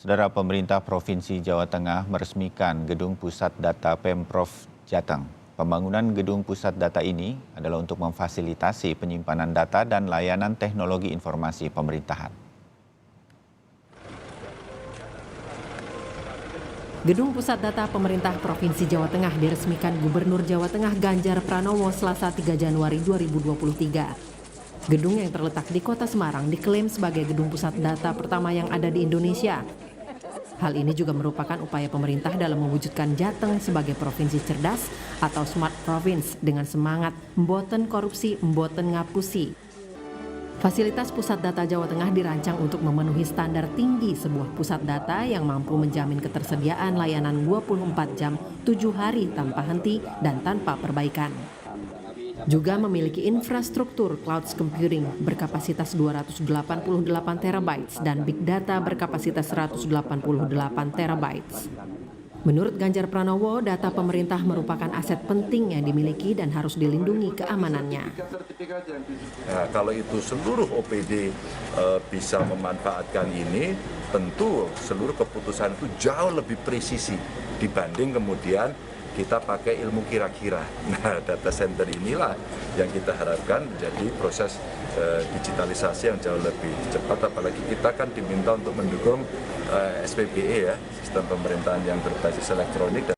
Saudara, pemerintah Provinsi Jawa Tengah meresmikan Gedung Pusat Data Pemprov Jateng. Pembangunan Gedung Pusat Data ini adalah untuk memfasilitasi penyimpanan data dan layanan teknologi informasi pemerintahan. Gedung Pusat Data Pemerintah Provinsi Jawa Tengah diresmikan Gubernur Jawa Tengah Ganjar Pranowo Selasa 3 Januari 2023. Gedung yang terletak di Kota Semarang diklaim sebagai gedung pusat data pertama yang ada di Indonesia. Hal ini juga merupakan upaya pemerintah dalam mewujudkan Jateng sebagai provinsi cerdas atau smart province dengan semangat mboten korupsi, mboten ngapusi. Fasilitas Pusat Data Jawa Tengah dirancang untuk memenuhi standar tinggi sebuah pusat data yang mampu menjamin ketersediaan layanan 24 jam, 7 hari tanpa henti dan tanpa perbaikan. Juga memiliki infrastruktur cloud computing berkapasitas 288 terabytes dan big data berkapasitas 188 terabytes. Menurut Ganjar Pranowo, data pemerintah merupakan aset penting yang dimiliki dan harus dilindungi keamanannya. Nah, kalau itu seluruh OPD bisa memanfaatkan ini, tentu seluruh keputusan itu jauh lebih presisi dibanding kemudian kita pakai ilmu kira-kira. Nah, data center inilah yang kita harapkan menjadi proses digitalisasi yang jauh lebih cepat, apalagi kita kan diminta untuk mendukung SPBE ya, sistem pemerintahan yang berbasis elektronik.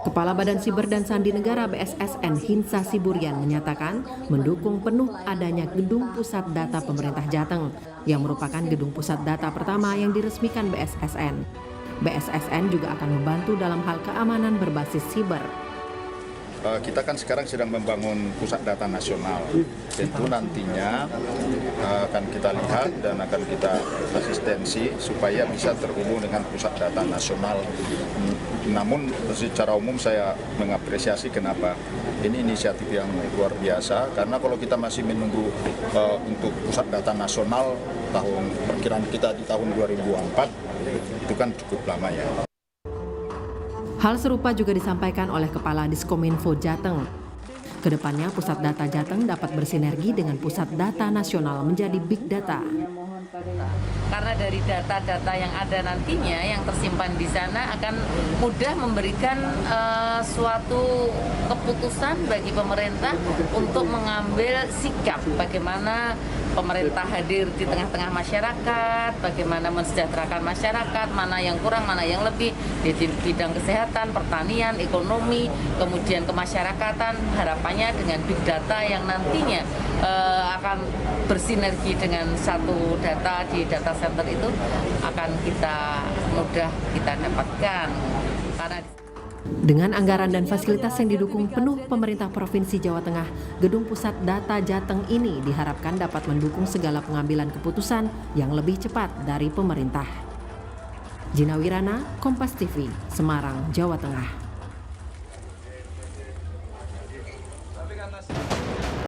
Kepala Badan Siber dan Sandi Negara BSSN Hinsa Siburian menyatakan mendukung penuh adanya Gedung Pusat Data Pemerintah Jateng yang merupakan gedung pusat data pertama yang diresmikan BSSN. BSSN juga akan membantu dalam hal keamanan berbasis siber. Kita kan sekarang sedang membangun pusat data nasional. Tentu nantinya akan kita lihat dan akan kita asistensi supaya bisa terhubung dengan pusat data nasional. Namun secara umum saya mengapresiasi kenapa ini inisiatif yang luar biasa, karena kalau kita masih menunggu untuk pusat data nasional perkiraan kita di tahun 2024 itu kan cukup lama ya. Hal serupa juga disampaikan oleh Kepala Diskominfo Jateng. Kedepannya Pusat Data Jateng dapat bersinergi dengan Pusat Data Nasional menjadi Big Data. Karena dari data-data yang ada nantinya yang tersimpan di sana akan mudah memberikan suatu keputusan bagi pemerintah untuk mengambil sikap bagaimana pemerintah hadir di tengah-tengah masyarakat, bagaimana mensejahterakan masyarakat, mana yang kurang, mana yang lebih di bidang kesehatan, pertanian, ekonomi, kemudian kemasyarakatan. Harapannya dengan big data yang nantinya akan bersinergi dengan satu data di data center itu akan mudah kita dapatkan. Dengan anggaran dan fasilitas yang didukung penuh pemerintah Provinsi Jawa Tengah, Gedung Pusat Data Jateng ini diharapkan dapat mendukung segala pengambilan keputusan yang lebih cepat dari pemerintah. Gina Wirana, Kompas TV, Semarang, Jawa Tengah.